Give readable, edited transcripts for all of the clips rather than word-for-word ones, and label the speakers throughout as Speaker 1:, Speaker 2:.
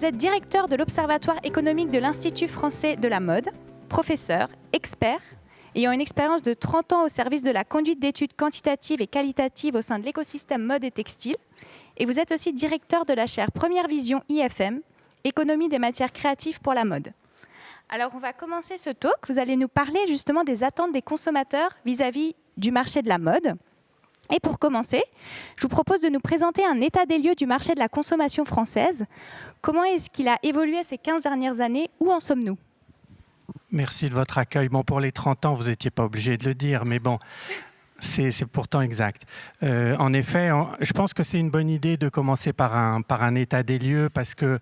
Speaker 1: vous êtes directeur de l'Observatoire économique de l'Institut français de la mode, professeur, expert, ayant une expérience de 30 ans au service de la conduite d'études quantitatives et qualitatives au sein de l'écosystème mode et textile. Et vous êtes aussi directeur de la chaire Première Vision IFM, économie des matières créatives pour la mode. Alors on va commencer ce talk. Vous allez nous parler justement des attentes des consommateurs vis-à-vis du marché de la mode. Et pour commencer, je vous propose de nous présenter un état des lieux du marché de la consommation française. Comment est-ce qu'il a évolué ces 15 dernières années? Où en sommes-nous?
Speaker 2: Merci de votre accueil. Bon, pour les 30 ans, vous n'étiez pas obligé de le dire, mais bon, c'est pourtant exact. En effet, je pense que c'est une bonne idée de commencer par un état des lieux parce que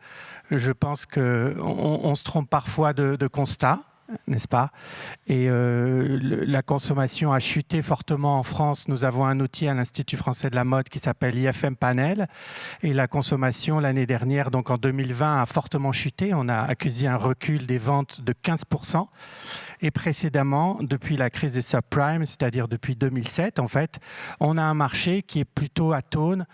Speaker 2: je pense qu'on se trompe parfois de constat, n'est-ce pas? Et la consommation a chuté fortement en France. Nous avons un outil à l'Institut français de la mode qui s'appelle IFM Panel. Et la consommation l'année dernière, donc en 2020, a fortement chuté. On a accusé un recul des ventes de 15%. Et précédemment, depuis la crise des subprimes, c'est-à-dire depuis 2007, en fait, on a un marché qui est plutôt atone,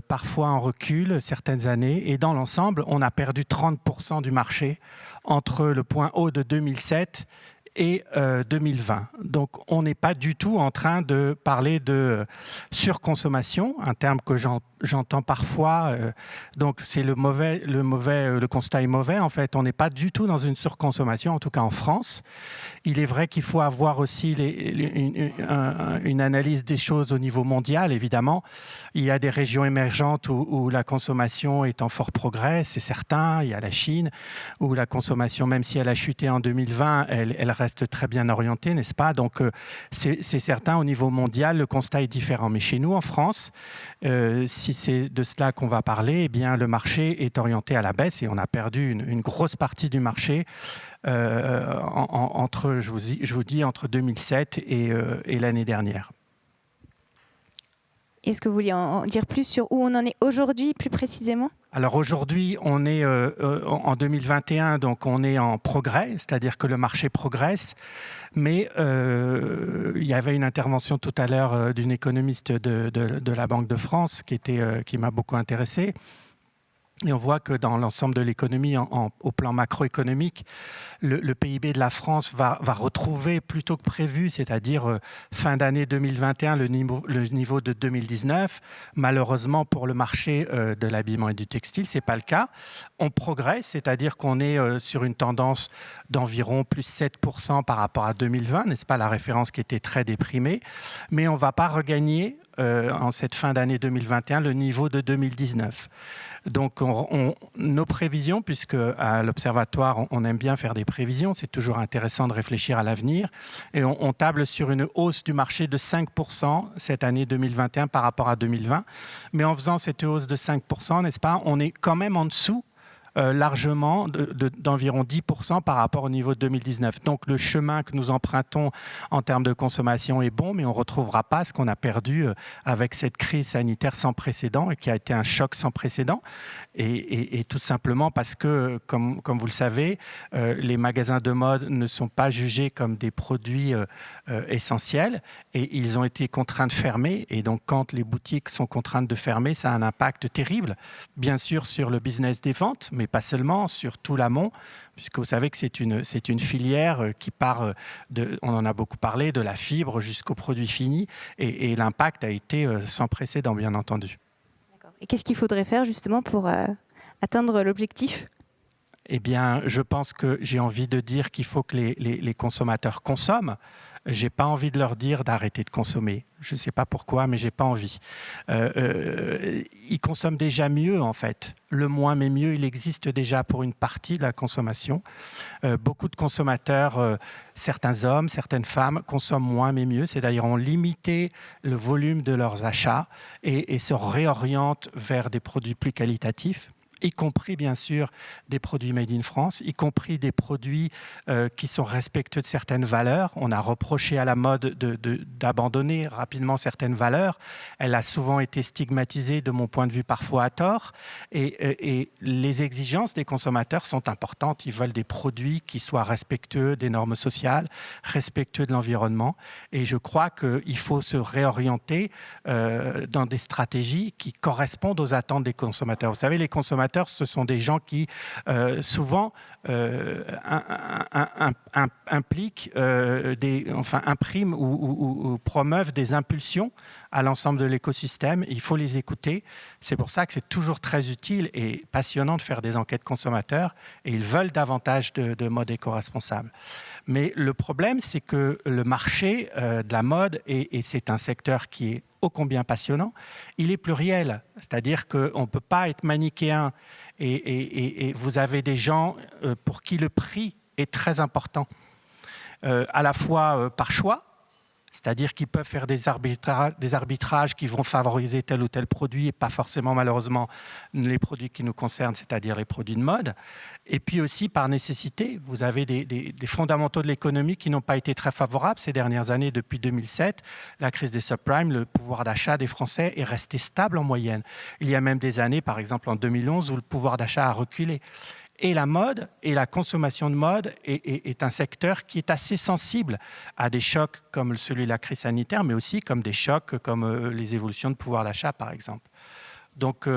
Speaker 2: parfois en recul certaines années. Et dans l'ensemble, on a perdu 30% du marché entre le point haut de 2007 et 2020. Donc, on n'est pas du tout en train de parler de surconsommation, un terme que j'entends parfois. Donc, c'est le constat est mauvais. En fait, on n'est pas du tout dans une surconsommation, en tout cas en France. Il est vrai qu'il faut avoir aussi une analyse des choses au niveau mondial, évidemment. Il y a des régions émergentes où la consommation est en fort progrès, c'est certain. Il y a la Chine, où la consommation, même si elle a chuté en 2020, elle reste très bien orientée, n'est-ce pas? Donc, c'est certain, au niveau mondial, le constat est différent. Mais chez nous, en France, si c'est de cela qu'on va parler, eh bien, le marché est orienté à la baisse et on a perdu une grosse partie du marché entre 2007 et l'année dernière.
Speaker 1: Est-ce que vous vouliez en dire plus sur où on en est aujourd'hui, plus précisément?
Speaker 2: Alors aujourd'hui, on est en 2021, donc on est en progrès, c'est-à-dire que le marché progresse, mais il y avait une intervention tout à l'heure d'une économiste de la Banque de France qui m'a beaucoup intéressé. Et on voit que dans l'ensemble de l'économie, au plan macroéconomique, le PIB de la France va retrouver plutôt que prévu, c'est-à-dire fin d'année 2021, le niveau de 2019. Malheureusement, pour le marché de l'habillement et du textile, ce n'est pas le cas. On progresse, c'est-à-dire qu'on est sur une tendance d'environ plus 7% par rapport à 2020, n'est-ce pas, la référence qui était très déprimée. Mais on ne va pas regagner en cette fin d'année 2021 le niveau de 2019. Donc, nos prévisions, puisque à l'Observatoire, on aime bien faire des prévisions, c'est toujours intéressant de réfléchir à l'avenir, et on table sur une hausse du marché de 5% cette année 2021 par rapport à 2020. Mais en faisant cette hausse de 5%, n'est-ce pas, on est quand même en dessous largement d'environ 10% par rapport au niveau de 2019. Donc le chemin que nous empruntons en termes de consommation est bon, mais on ne retrouvera pas ce qu'on a perdu avec cette crise sanitaire sans précédent et qui a été un choc sans précédent. Et tout simplement parce que, comme vous le savez, les magasins de mode ne sont pas jugés comme des produits essentiels et ils ont été contraints de fermer. Et donc quand les boutiques sont contraintes de fermer, ça a un impact terrible, bien sûr sur le business des ventes, mais pas seulement, sur tout l'amont, puisque vous savez que c'est une filière qui part, on en a beaucoup parlé, de la fibre jusqu'au produit fini, et l'impact a été sans précédent, bien entendu.
Speaker 1: D'accord. Et qu'est-ce qu'il faudrait faire justement pour atteindre l'objectif?
Speaker 2: Eh bien, je pense que j'ai envie de dire qu'il faut que les consommateurs consomment. Je n'ai pas envie de leur dire d'arrêter de consommer. Je ne sais pas pourquoi, mais je n'ai pas envie. Ils consomment déjà mieux, en fait. Le moins mais mieux, il existe déjà pour une partie de la consommation. Beaucoup de consommateurs, certains hommes, certaines femmes, consomment moins mais mieux. C'est-à-dire ont limité le volume de leurs achats et se réorientent vers des produits plus qualitatifs, y compris bien sûr des produits made in France, y compris des produits qui sont respectueux de certaines valeurs. On a reproché à la mode d'abandonner rapidement certaines valeurs. Elle a souvent été stigmatisée, de mon point de vue, parfois à tort. Et les exigences des consommateurs sont importantes. Ils veulent des produits qui soient respectueux des normes sociales, respectueux de l'environnement. Et je crois qu'il faut se réorienter dans des stratégies qui correspondent aux attentes des consommateurs. Vous savez, les consommateurs consommateurs, ce sont des gens qui, souvent, impliquent, impriment ou promeuvent des impulsions à l'ensemble de l'écosystème. Il faut les écouter. C'est pour ça que c'est toujours très utile et passionnant de faire des enquêtes consommateurs, et ils veulent davantage de mode éco-responsable. Mais le problème, c'est que le marché de la mode, et c'est un secteur qui est ô combien passionnant, il est pluriel. C'est-à-dire qu'on ne peut pas être manichéen, et vous avez des gens pour qui le prix est très important, à la fois par choix, c'est-à-dire qu'ils peuvent faire des arbitrages qui vont favoriser tel ou tel produit et pas forcément malheureusement les produits qui nous concernent, c'est-à-dire les produits de mode. Et puis aussi par nécessité, vous avez des fondamentaux de l'économie qui n'ont pas été très favorables ces dernières années. Depuis 2007, la crise des subprimes, le pouvoir d'achat des Français est resté stable en moyenne. Il y a même des années, par exemple en 2011, où le pouvoir d'achat a reculé. Et la mode et la consommation de mode est un secteur qui est assez sensible à des chocs comme celui de la crise sanitaire, mais aussi comme des chocs comme les évolutions de pouvoir d'achat, par exemple. Donc,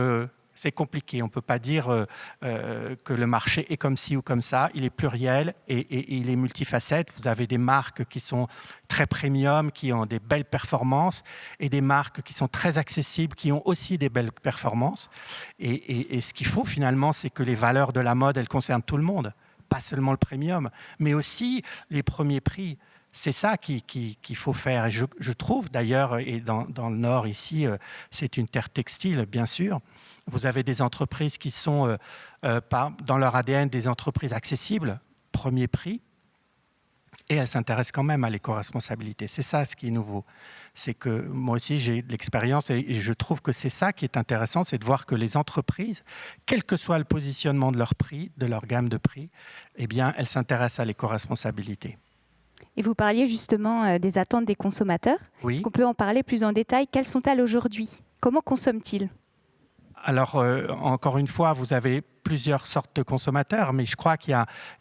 Speaker 2: c'est compliqué. On ne peut pas dire que le marché est comme ci ou comme ça. Il est pluriel et il est multifacette. Vous avez des marques qui sont très premium, qui ont des belles performances, et des marques qui sont très accessibles, qui ont aussi des belles performances. Et ce qu'il faut finalement, c'est que les valeurs de la mode, elles concernent tout le monde, pas seulement le premium, mais aussi les premiers prix. C'est ça qu'il faut faire. Et je trouve d'ailleurs, et dans le Nord ici, c'est une terre textile, bien sûr. Vous avez des entreprises qui sont, dans leur ADN, des entreprises accessibles, premier prix, et elles s'intéressent quand même à l'éco-responsabilité. C'est ça ce qui est nouveau. C'est que moi aussi, j'ai de l'expérience, et je trouve que c'est ça qui est intéressant, c'est de voir que les entreprises, quel que soit le positionnement de leur prix, de leur gamme de prix, eh bien, elles s'intéressent à l'éco-responsabilité.
Speaker 1: Et vous parliez justement des attentes des consommateurs.
Speaker 2: Oui.
Speaker 1: Est-ce qu'on peut en parler plus en détail? Quelles sont-elles aujourd'hui? Comment consomment-ils?
Speaker 2: Alors, encore une fois, vous avez plusieurs sortes de consommateurs, mais je crois qu'il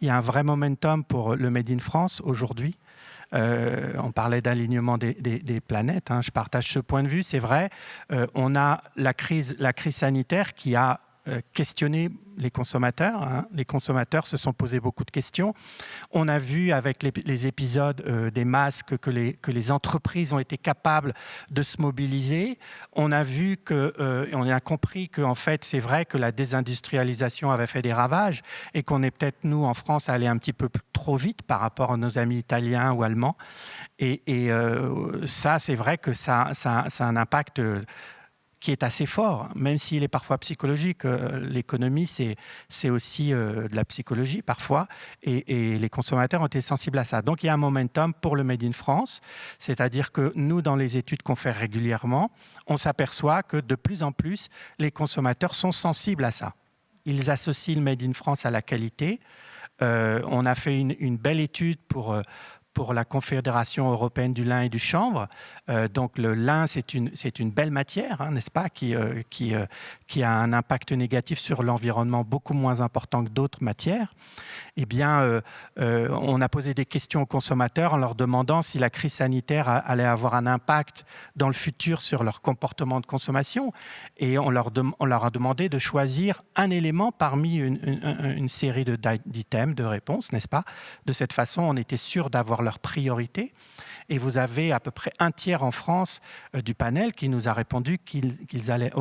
Speaker 2: y a un vrai momentum pour le Made in France aujourd'hui. On parlait d'alignement des planètes, hein. Je partage ce point de vue, c'est vrai. On a la crise sanitaire qui a questionner les consommateurs. Hein. Les consommateurs se sont posés beaucoup de questions. On a vu avec les épisodes des masques que les entreprises ont été capables de se mobiliser. On a vu on a compris qu'en fait, c'est vrai que la désindustrialisation avait fait des ravages et qu'on est peut-être, nous, en France, allé un petit peu trop vite par rapport à nos amis italiens ou allemands. Et ça, c'est vrai que ça a un impact qui est assez fort, même s'il est parfois psychologique. L'économie, c'est aussi de la psychologie parfois, et les consommateurs ont été sensibles à ça. Donc il y a un momentum pour le Made in France, c'est-à-dire que nous, dans les études qu'on fait régulièrement, on s'aperçoit que de plus en plus, les consommateurs sont sensibles à ça. Ils associent le Made in France à la qualité. On a fait une belle étude pour la Confédération européenne du lin et du chanvre. Donc le lin, c'est une belle matière, hein, n'est-ce pas, qui a un impact négatif sur l'environnement beaucoup moins important que d'autres matières. Eh bien, on a posé des questions aux consommateurs en leur demandant si la crise sanitaire allait avoir un impact dans le futur sur leur comportement de consommation. Et on leur a demandé de choisir un élément parmi une série d'items, de réponses, n'est-ce pas? De cette façon, on était sûr d'avoir leur priorité. Et vous avez à peu près un tiers en France du panel qui nous a répondu qu'ils allaient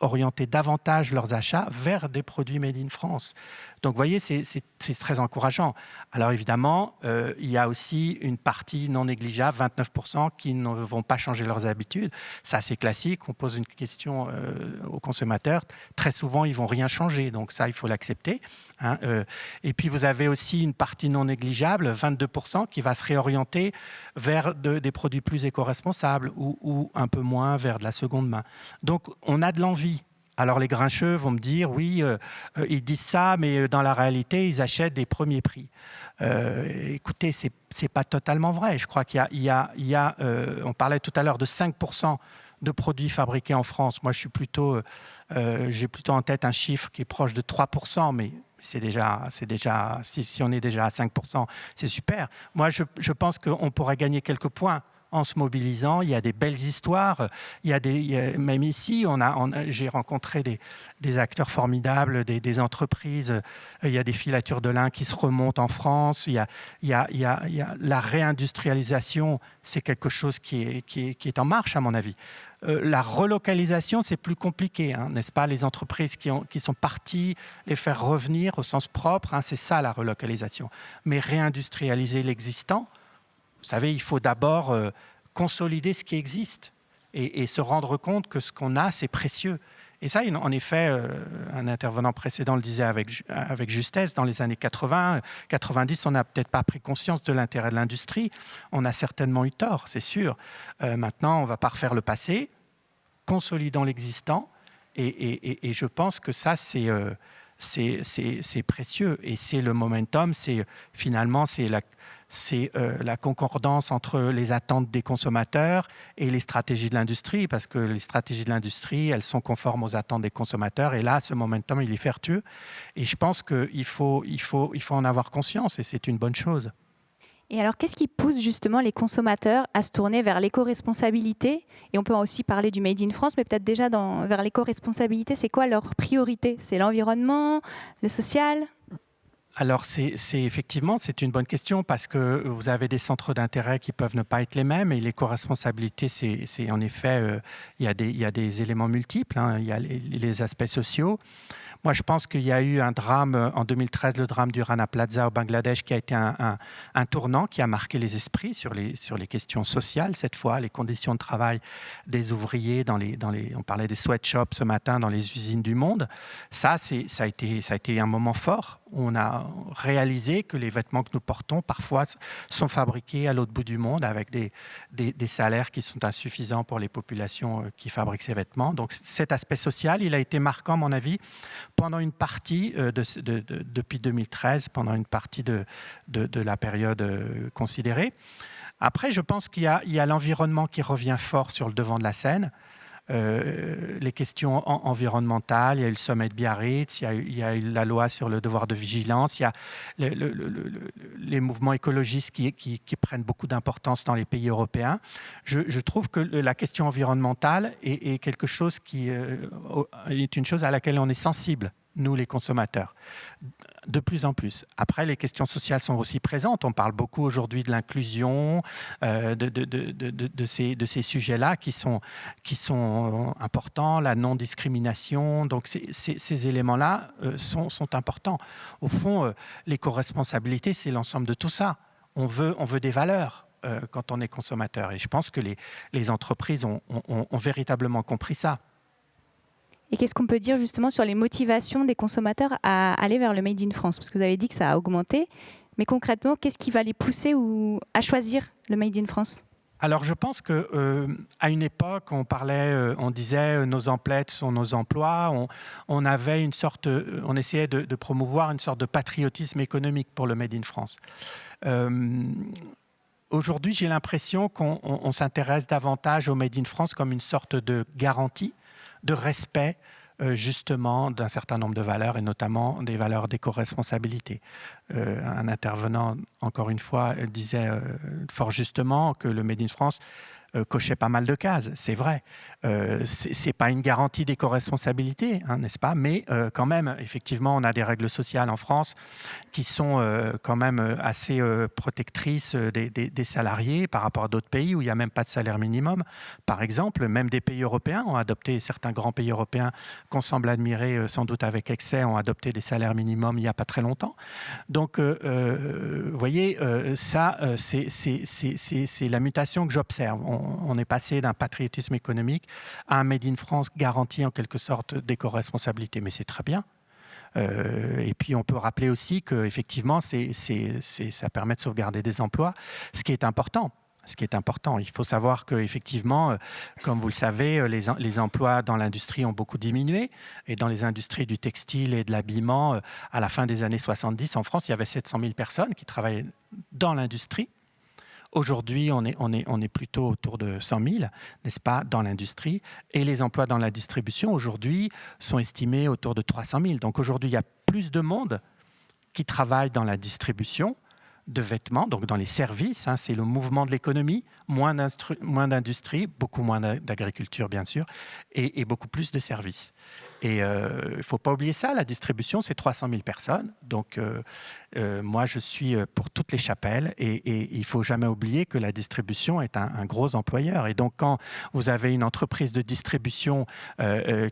Speaker 2: orienter davantage leurs achats vers des produits made in France. Donc, vous voyez, c'est très encourageant. Alors, évidemment, il y a aussi une partie non négligeable, 29%, qui ne vont pas changer leurs habitudes. Ça, c'est classique. On pose une question aux consommateurs. Très souvent, ils ne vont rien changer. Donc, ça, il faut l'accepter. Hein. Et puis, vous avez aussi une partie non négligeable, 22%, qui va se réorienter vers des produits plus éco-responsables ou un peu moins vers de la seconde main. Donc, on a de l'envie. Alors, les grincheux vont me dire, oui, ils disent ça, mais dans la réalité, ils achètent des premiers prix. Écoutez, c'est pas totalement vrai. Je crois qu'il y a on parlait tout à l'heure de 5% de produits fabriqués en France. Moi, j'ai plutôt en tête un chiffre qui est proche de 3%, mais c'est déjà si on est déjà à 5%, c'est super. Moi, je pense qu'on pourrait gagner quelques points en se mobilisant. Il y a des belles histoires. Même ici, j'ai rencontré des acteurs formidables, des entreprises. Il y a des filatures de lin qui se remontent en France. Il y a la réindustrialisation, c'est quelque chose qui est en marche, à mon avis. La relocalisation, c'est plus compliqué, hein, n'est-ce pas? Les entreprises qui sont parties, les faire revenir au sens propre, hein, c'est ça la relocalisation. Mais réindustrialiser l'existant, vous savez, il faut d'abord consolider ce qui existe et se rendre compte que ce qu'on a, c'est précieux. Et ça, en effet, un intervenant précédent le disait avec justesse, dans les années 80, 90, on n'a peut-être pas pris conscience de l'intérêt de l'industrie. On a certainement eu tort, c'est sûr. Maintenant, on ne va pas refaire le passé, consolidant l'existant. Et je pense que ça, c'est précieux. Et c'est le momentum, finalement, c'est la concordance entre les attentes des consommateurs et les stratégies de l'industrie, parce que les stratégies de l'industrie, elles sont conformes aux attentes des consommateurs. Et là, ce momentum, il est vertueux. Et je pense qu'il faut en avoir conscience, et c'est une bonne chose.
Speaker 1: Et alors, qu'est-ce qui pousse justement les consommateurs à se tourner vers l'éco-responsabilité? Et on peut aussi parler du Made in France, mais peut-être déjà vers l'éco-responsabilité, c'est quoi leur priorité? C'est l'environnement, le social?
Speaker 2: Alors, effectivement, c'est une bonne question parce que vous avez des centres d'intérêt qui peuvent ne pas être les mêmes et l'éco-responsabilité, c'est en effet, il y a des éléments multiples, hein, il y a les aspects sociaux. Moi, je pense qu'il y a eu un drame en 2013, le drame du Rana Plaza au Bangladesh, qui a été un tournant, qui a marqué les esprits sur les questions sociales, cette fois, les conditions de travail des ouvriers, on parlait des sweatshops ce matin, dans les usines du monde. Ça a été un moment fort. On a réalisé que les vêtements que nous portons, parfois, sont fabriqués à l'autre bout du monde avec des salaires qui sont insuffisants pour les populations qui fabriquent ces vêtements. Donc, cet aspect social, il a été marquant, à mon avis, pendant une partie, depuis 2013, pendant une partie de la période considérée. Après, je pense qu'il y a l'environnement qui revient fort sur le devant de la scène. Les questions environnementales, il y a eu le sommet de Biarritz, il y a eu la loi sur le devoir de vigilance, il y a les mouvements écologistes qui prennent beaucoup d'importance dans les pays européens. Je trouve que la question environnementale est quelque chose est une chose à laquelle on est sensible, nous les consommateurs, de plus en plus. Après, les questions sociales sont aussi présentes. On parle beaucoup aujourd'hui de l'inclusion, de ces sujets-là qui sont importants, la non-discrimination. Donc, ces éléments-là sont importants. Au fond, l'éco-responsabilité, c'est l'ensemble de tout ça. On veut des valeurs quand on est consommateur. Et je pense que les entreprises ont véritablement compris ça.
Speaker 1: Et qu'est-ce qu'on peut dire justement sur les motivations des consommateurs à aller vers le Made in France? Parce que vous avez dit que ça a augmenté, mais concrètement, qu'est-ce qui va les pousser à choisir le Made in France?
Speaker 2: Alors, je pense qu'à une époque, on disait nos emplettes sont nos emplois. On essayait de promouvoir une sorte de patriotisme économique pour le Made in France. Aujourd'hui, j'ai l'impression qu'on s'intéresse davantage au Made in France comme une sorte de garantie de respect justement d'un certain nombre de valeurs et notamment des valeurs d'éco-responsabilité. Un intervenant, encore une fois, disait fort justement que le Made in France cochait pas mal de cases, c'est vrai. C'est pas une garantie d'éco-responsabilité, hein, n'est-ce pas? Mais quand même, effectivement, on a des règles sociales en France qui sont quand même assez protectrices des salariés par rapport à d'autres pays où il n'y a même pas de salaire minimum. Par exemple, même des pays européens ont adopté, certains grands pays européens qu'on semble admirer sans doute avec excès, ont adopté des salaires minimums il n'y a pas très longtemps. Donc, vous voyez, ça, c'est la mutation que j'observe. On est passé d'un patriotisme économique à un Made in France garanti en quelque sorte d'éco-responsabilité. Mais c'est très bien. Et puis on peut rappeler aussi qu'effectivement, ça permet de sauvegarder des emplois, ce qui est important. Il faut savoir qu'effectivement, comme vous le savez, les emplois dans l'industrie ont beaucoup diminué. Et dans les industries du textile et de l'habillement, à la fin des années 70, en France, il y avait 700 000 personnes qui travaillaient dans l'industrie. Aujourd'hui, on est plutôt autour de 100 000, n'est-ce pas, dans l'industrie. Et les emplois dans la distribution, aujourd'hui, sont estimés autour de 300 000. Donc aujourd'hui, il y a plus de monde qui travaille dans la distribution de vêtements, donc dans les services, hein, c'est le mouvement de l'économie, moins d'industrie, beaucoup moins d'agriculture bien sûr, et beaucoup plus de services. Et il ne faut pas oublier ça, la distribution, c'est 300 000 personnes. Donc moi, je suis pour toutes les chapelles et il ne faut jamais oublier que la distribution est un gros employeur. Et donc quand vous avez une entreprise de distribution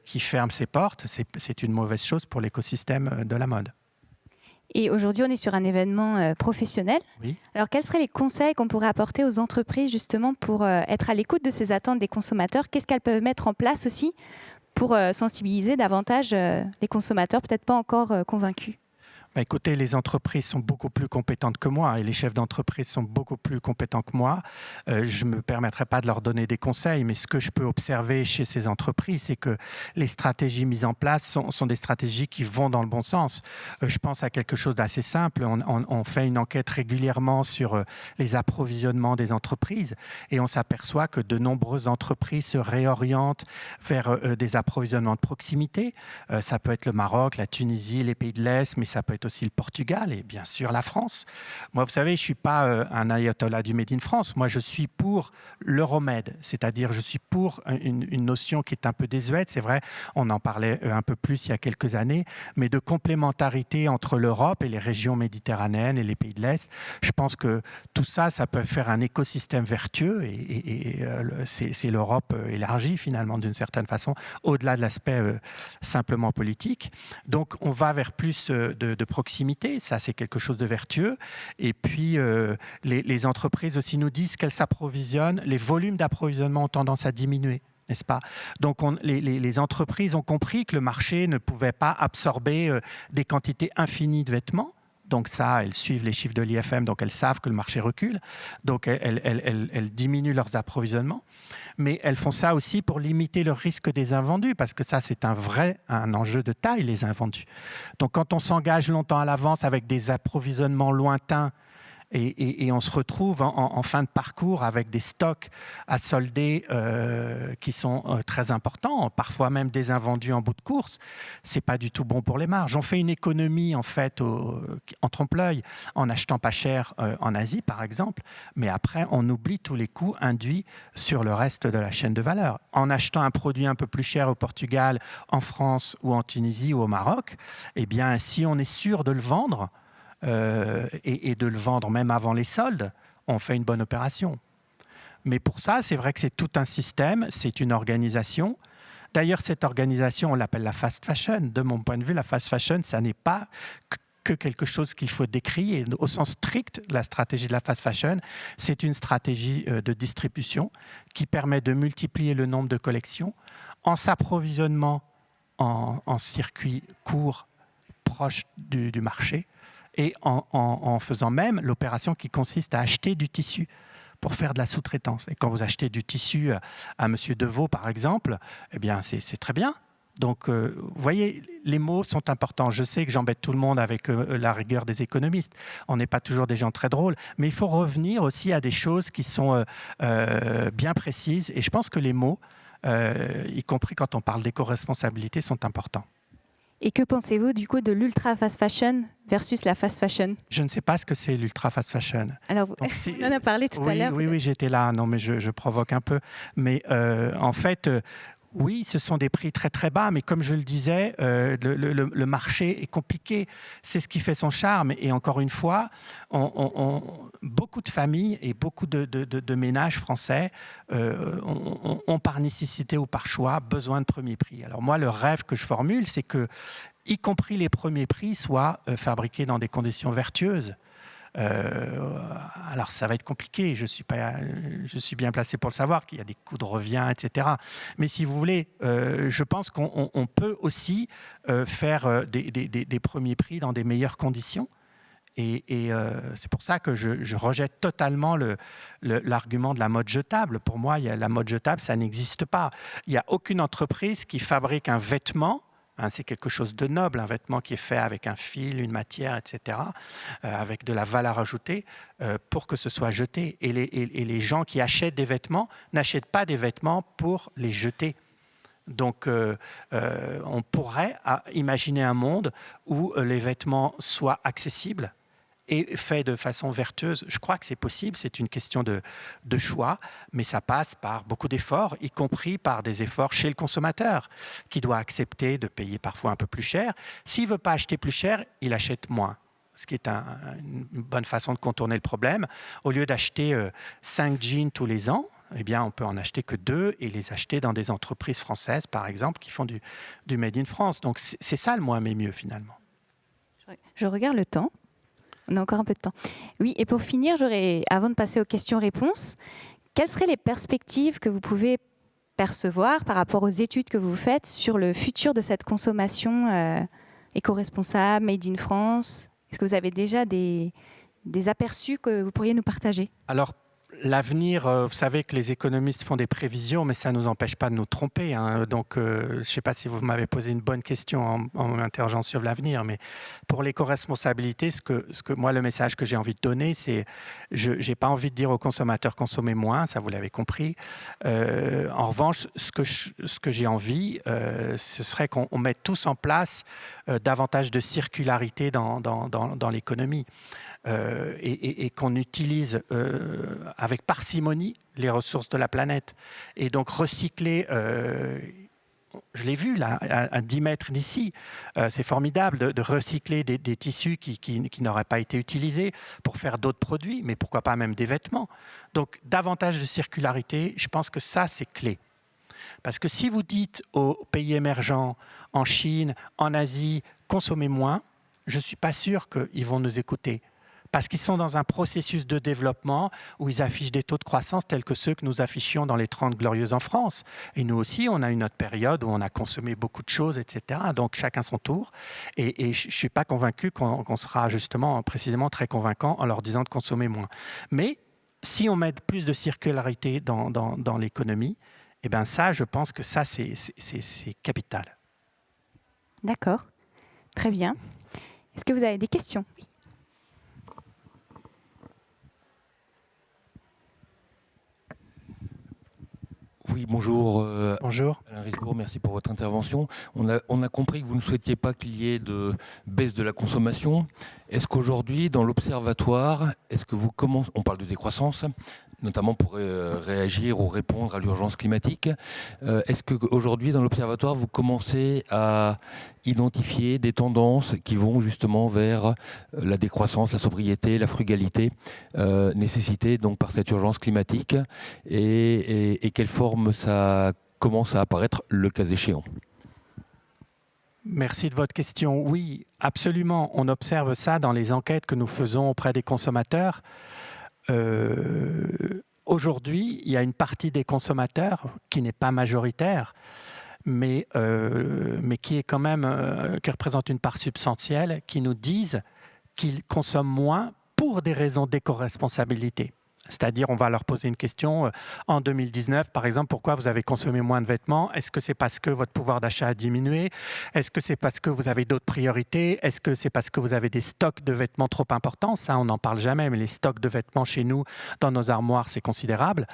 Speaker 2: qui ferme ses portes, c'est une mauvaise chose pour l'écosystème de la mode.
Speaker 1: Et aujourd'hui, on est sur un événement professionnel.
Speaker 2: Oui.
Speaker 1: Alors, quels seraient les conseils qu'on pourrait apporter aux entreprises justement pour être à l'écoute de ces attentes des consommateurs? Qu'est-ce qu'elles peuvent mettre en place aussi pour sensibiliser davantage les consommateurs, peut-être pas encore convaincus?
Speaker 2: Bah, écoutez, les entreprises sont beaucoup plus compétentes que moi et les chefs d'entreprise sont beaucoup plus compétents que moi. Je ne me permettrai pas de leur donner des conseils, mais ce que je peux observer chez ces entreprises, c'est que les stratégies mises en place sont des stratégies qui vont dans le bon sens. Je pense à quelque chose d'assez simple. On fait une enquête régulièrement sur les approvisionnements des entreprises et on s'aperçoit que de nombreuses entreprises se réorientent vers des approvisionnements de proximité. Ça peut être le Maroc, la Tunisie, les pays de l'Est, mais ça peut être aussi le Portugal et bien sûr la France. Moi, vous savez, je ne suis pas un ayatollah du Made in France. Moi, je suis pour l'Euromed, c'est-à-dire je suis pour une notion qui est un peu désuète. C'est vrai, on en parlait un peu plus il y a quelques années, mais de complémentarité entre l'Europe et les régions méditerranéennes et les pays de l'Est. Je pense que tout ça, ça peut faire un écosystème vertueux et c'est l'Europe élargie finalement d'une certaine façon, au-delà de l'aspect simplement politique. Donc, on va vers plus de proximité, ça c'est quelque chose de vertueux. Et puis les entreprises aussi nous disent qu'elles s'approvisionnent, les volumes d'approvisionnement ont tendance à diminuer, n'est-ce pas? Donc les entreprises ont compris que le marché ne pouvait pas absorber des quantités infinies de vêtements. Donc ça, elles suivent les chiffres de l'IFM, donc elles savent que le marché recule. Donc elles diminuent leurs approvisionnements. Mais elles font ça aussi pour limiter le risque des invendus, parce que ça, c'est un enjeu de taille, les invendus. Donc quand on s'engage longtemps à l'avance avec des approvisionnements lointains, et on se retrouve en fin de parcours avec des stocks à solder qui sont très importants, parfois même des invendus en bout de course. C'est pas du tout bon pour les marges. On fait une économie en fait en trompe-l'œil en achetant pas cher en Asie par exemple, mais après on oublie tous les coûts induits sur le reste de la chaîne de valeur. En achetant un produit un peu plus cher au Portugal, en France ou en Tunisie ou au Maroc, eh bien si on est sûr de le vendre, et de le vendre même avant les soldes, on fait une bonne opération. Mais pour ça, c'est vrai que c'est tout un système, c'est une organisation. D'ailleurs, cette organisation, on l'appelle la fast fashion. De mon point de vue, la fast fashion, ça n'est pas que quelque chose qu'il faut décrire. Au sens strict, la stratégie de la fast fashion, c'est une stratégie de distribution qui permet de multiplier le nombre de collections en s'approvisionnement en circuit court, proche du marché, et en faisant même l'opération qui consiste à acheter du tissu pour faire de la sous-traitance. Et quand vous achetez du tissu à Monsieur Deveau, par exemple, eh bien, c'est très bien. Donc, vous voyez, les mots sont importants. Je sais que j'embête tout le monde avec la rigueur des économistes. On n'est pas toujours des gens très drôles, mais il faut revenir aussi à des choses qui sont bien précises. Et je pense que les mots, y compris quand on parle d'éco-responsabilité, sont importants.
Speaker 1: Et que pensez-vous du coup de l'ultra fast fashion versus la fast fashion?
Speaker 2: Je ne sais pas ce que c'est l'ultra fast fashion.
Speaker 1: Alors, on en a parlé tout à l'heure.
Speaker 2: Oui, j'étais là. Non, mais je provoque un peu. Mais en fait, oui, ce sont des prix très très bas, mais comme je le disais, le marché est compliqué. C'est ce qui fait son charme. Et encore une fois, beaucoup de familles et beaucoup de ménages français ont par nécessité ou par choix besoin de premier prix. Alors moi, le rêve que je formule, c'est que, y compris les premiers prix, soient fabriqués dans des conditions vertueuses. Alors ça va être compliqué, je suis bien placé pour le savoir, qu'il y a des coûts de revient, etc. Mais si vous voulez, je pense qu'on peut aussi faire des premiers prix dans des meilleures conditions. Et c'est pour ça que je rejette totalement l'argument de la mode jetable. Pour moi, la mode jetable, ça n'existe pas. Il n'y a aucune entreprise qui fabrique un vêtement. C'est quelque chose de noble, un vêtement qui est fait avec un fil, une matière, etc., avec de la valeur ajoutée pour que ce soit jeté. Et les gens qui achètent des vêtements n'achètent pas des vêtements pour les jeter. Donc, on pourrait imaginer un monde où les vêtements soient accessibles et fait de façon vertueuse, je crois que c'est possible, c'est une question de choix, mais ça passe par beaucoup d'efforts, y compris par des efforts chez le consommateur, qui doit accepter de payer parfois un peu plus cher. S'il ne veut pas acheter plus cher, il achète moins, ce qui est une bonne façon de contourner le problème. Au lieu d'acheter 5 jeans tous les ans, eh bien, on peut en acheter que 2 et les acheter dans des entreprises françaises, par exemple, qui font du Made in France. Donc, c'est ça le moins mais mieux, finalement.
Speaker 1: Je regarde le temps. On a encore un peu de temps. Oui, et pour finir, avant de passer aux questions-réponses, quelles seraient les perspectives que vous pouvez percevoir par rapport aux études que vous faites sur le futur de cette consommation éco-responsable, Made in France? Est-ce que vous avez déjà des aperçus que vous pourriez nous partager? Alors, l'avenir, vous savez que les économistes font des prévisions, mais ça ne nous empêche pas de nous tromper. Hein. Donc, je ne sais pas si vous m'avez posé une bonne question en m'interrogeant sur l'avenir, mais pour l'éco-responsabilité, moi, le message que j'ai envie de donner, c'est je n'ai pas envie de dire aux consommateurs consommez moins, ça vous l'avez compris. En revanche, ce que j'ai envie, ce serait qu'on mette tous en place davantage de circularité dans l'économie. Et qu'on utilise avec parcimonie les ressources de la planète. Et donc recycler, je l'ai vu là, à 10 mètres d'ici, c'est formidable de recycler des tissus qui n'auraient pas été utilisés pour faire d'autres produits, mais pourquoi pas même des vêtements. Donc davantage de circularité, je pense que ça c'est clé. Parce que si vous dites aux pays émergents, en Chine, en Asie, consommez moins, je ne suis pas sûr qu'ils vont nous écouter. Parce qu'ils sont dans un processus de développement où ils affichent des taux de croissance tels que ceux que nous affichions dans les 30 Glorieuses en France. Et nous aussi, on a eu notre période où on a consommé beaucoup de choses, etc. Donc, chacun son tour. Et je ne suis pas convaincu qu'on sera précisément très convaincant en leur disant de consommer moins. Mais si on met plus de circularité dans l'économie, eh bien ça, je pense que ça, c'est capital. D'accord. Très bien. Est-ce que vous avez des questions ?
Speaker 3: Oui, bonjour.
Speaker 2: Bonjour.
Speaker 3: Alain Risbourg, merci pour votre intervention. On a compris que vous ne souhaitiez pas qu'il y ait de baisse de la consommation. Est-ce qu'aujourd'hui, dans l'Observatoire, on parle de décroissance, notamment pour réagir ou répondre à l'urgence climatique. Est-ce qu'aujourd'hui, dans l'Observatoire, vous commencez à identifier des tendances qui vont justement vers la décroissance, la sobriété, la frugalité nécessitée donc par cette urgence climatique et quelle forme ça commence à apparaître le cas échéant?
Speaker 2: Merci de votre question. Oui, absolument. On observe ça dans les enquêtes que nous faisons auprès des consommateurs. Aujourd'hui, il y a une partie des consommateurs qui n'est pas majoritaire, mais qui est quand même, qui représente une part substantielle, qui nous disent qu'ils consomment moins pour des raisons d'éco-responsabilité. C'est-à-dire, on va leur poser une question. En 2019, par exemple, pourquoi vous avez consommé moins de vêtements? Est-ce que c'est parce que votre pouvoir d'achat a diminué? Est-ce que c'est parce que vous avez d'autres priorités? Est-ce que c'est parce que vous avez des stocks de vêtements trop importants? Ça, on n'en parle jamais, mais les stocks de vêtements chez nous, dans nos armoires, c'est considérable.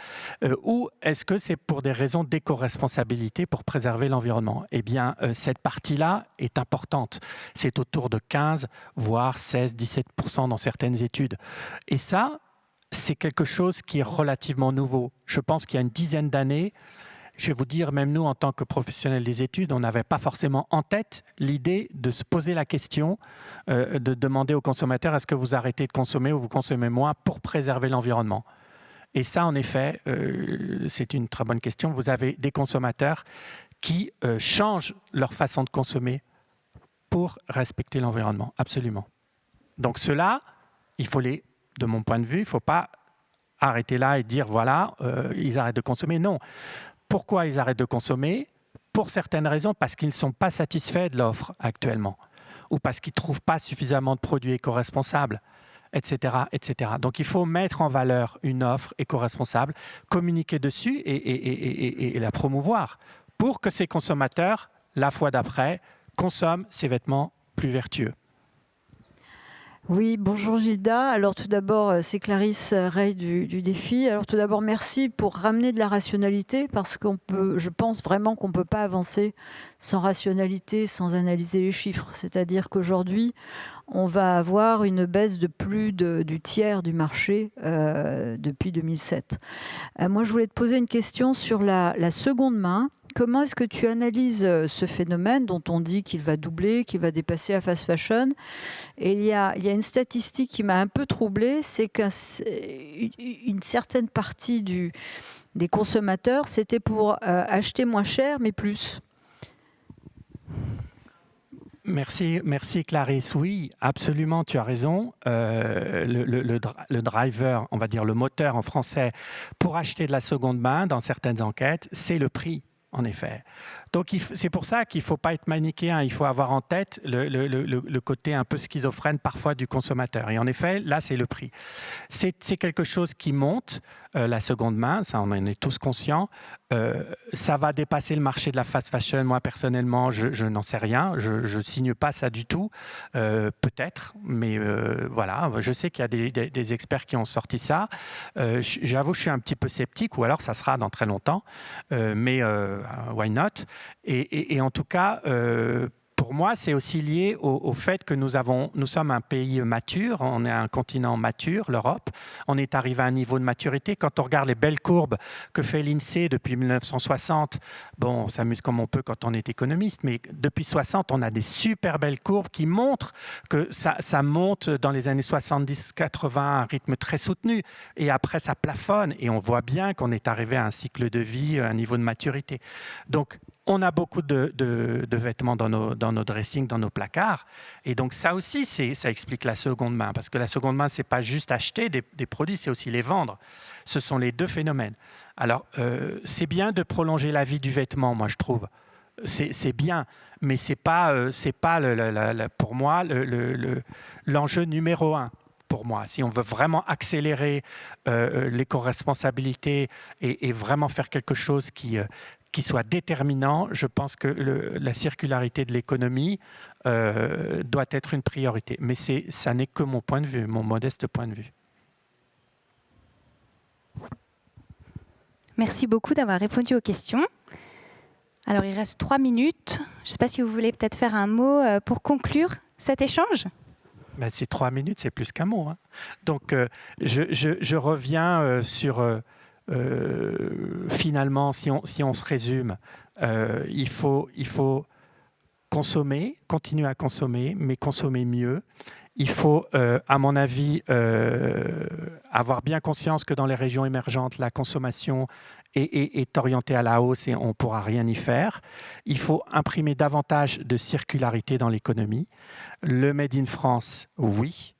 Speaker 2: Ou est-ce que c'est pour des raisons d'éco-responsabilité, pour préserver l'environnement? Eh bien, cette partie-là est importante. C'est autour de 15, voire 16, 17% dans certaines études. Et ça, c'est quelque chose qui est relativement nouveau. Je pense qu'il y a une dizaine d'années, je vais vous dire, même nous, en tant que professionnels des études, on n'avait pas forcément en tête l'idée de se poser la question, de demander aux consommateurs est-ce que vous arrêtez de consommer ou vous consommez moins pour préserver l'environnement. Et ça, en effet, c'est une très bonne question. Vous avez des consommateurs qui changent leur façon de consommer pour respecter l'environnement, absolument. Donc ceux-là, de mon point de vue, il ne faut pas arrêter là et dire voilà, ils arrêtent de consommer. Non. Pourquoi ils arrêtent de consommer? Pour certaines raisons, parce qu'ils ne sont pas satisfaits de l'offre actuellement, ou parce qu'ils ne trouvent pas suffisamment de produits éco-responsables, etc., etc. Donc il faut mettre en valeur une offre éco-responsable, communiquer dessus et la promouvoir pour que ces consommateurs, la fois d'après, consomment ces vêtements plus vertueux.
Speaker 4: Oui, bonjour Gilda. Alors tout d'abord, c'est Clarisse Rey du Défi. Alors tout d'abord, merci pour ramener de la rationalité parce je pense vraiment qu'on ne peut pas avancer sans rationalité, sans analyser les chiffres. C'est-à-dire qu'aujourd'hui, on va avoir une baisse de plus du tiers du marché depuis 2007. Moi, je voulais te poser une question sur la seconde main. Comment est-ce que tu analyses ce phénomène dont on dit qu'il va doubler, qu'il va dépasser la fast fashion? Et il y a une statistique qui m'a un peu troublée, c'est qu'une certaine partie des consommateurs, c'était pour acheter moins cher, mais plus.
Speaker 2: Merci Clarisse. Oui, absolument, tu as raison. Le driver, on va dire le moteur en français, pour acheter de la seconde main, dans certaines enquêtes, c'est le prix. En effet. Donc, c'est pour ça qu'il ne faut pas être manichéen. Il faut avoir en tête le côté un peu schizophrène parfois du consommateur. Et en effet, là, c'est le prix. C'est quelque chose qui monte, la seconde main, ça, on en est tous conscients. Ça va dépasser le marché de la fast fashion. Moi, personnellement, je n'en sais rien. Je ne signe pas ça du tout. Peut-être, mais voilà. Je sais qu'il y a des experts qui ont sorti ça. J'avoue, je suis un petit peu sceptique, ou alors ça sera dans très longtemps. Mais why not? Et en tout cas, pour moi, c'est aussi lié au fait que nous sommes un pays mature, on est un continent mature, l'Europe. On est arrivé à un niveau de maturité. Quand on regarde les belles courbes que fait l'INSEE depuis 1960, bon, on s'amuse comme on peut quand on est économiste, mais depuis 60, on a des super belles courbes qui montrent que ça monte dans les années 70-80 à un rythme très soutenu. Et après, ça plafonne. Et on voit bien qu'on est arrivé à un cycle de vie, à un niveau de maturité. Donc, on a beaucoup de vêtements dans nos dressings, dans nos placards. Et donc, ça aussi, ça explique la seconde main. Parce que la seconde main, ce n'est pas juste acheter des produits, c'est aussi les vendre. Ce sont les deux phénomènes. Alors, c'est bien de prolonger la vie du vêtement, moi, je trouve. C'est bien, mais ce n'est pas, pour moi, l'enjeu numéro un. Pour moi, si on veut vraiment accélérer l'éco-responsabilité et vraiment faire quelque chose qui soit déterminant, je pense que la circularité de l'économie doit être une priorité. Mais ça n'est que mon point de vue, mon modeste point de vue.
Speaker 1: Merci beaucoup d'avoir répondu aux questions. Alors, il reste 3 minutes. Je ne sais pas si vous voulez peut-être faire un mot pour conclure cet échange.
Speaker 2: Ben, ces 3 minutes, c'est plus qu'un mot. Hein. Donc, je reviens sur... finalement, si on se résume, il faut consommer, continuer à consommer, mais consommer mieux. Il faut, à mon avis, avoir bien conscience que dans les régions émergentes, la consommation est orientée à la hausse et on ne pourra rien y faire. Il faut imprimer davantage de circularité dans l'économie. Le Made in France, oui.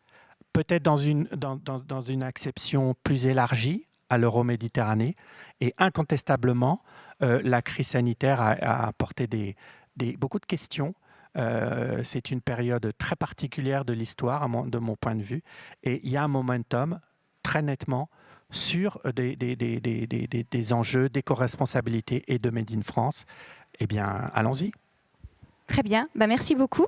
Speaker 2: Peut-être dans une acception plus élargie à l'Euro-Méditerranée. Et incontestablement, la crise sanitaire a apporté beaucoup de questions. C'est une période très particulière de l'histoire, de mon point de vue. Et il y a un momentum, très nettement, sur des enjeux d'éco-responsabilité et de Made in France. Eh bien, allons-y.
Speaker 1: Très bien. Merci beaucoup.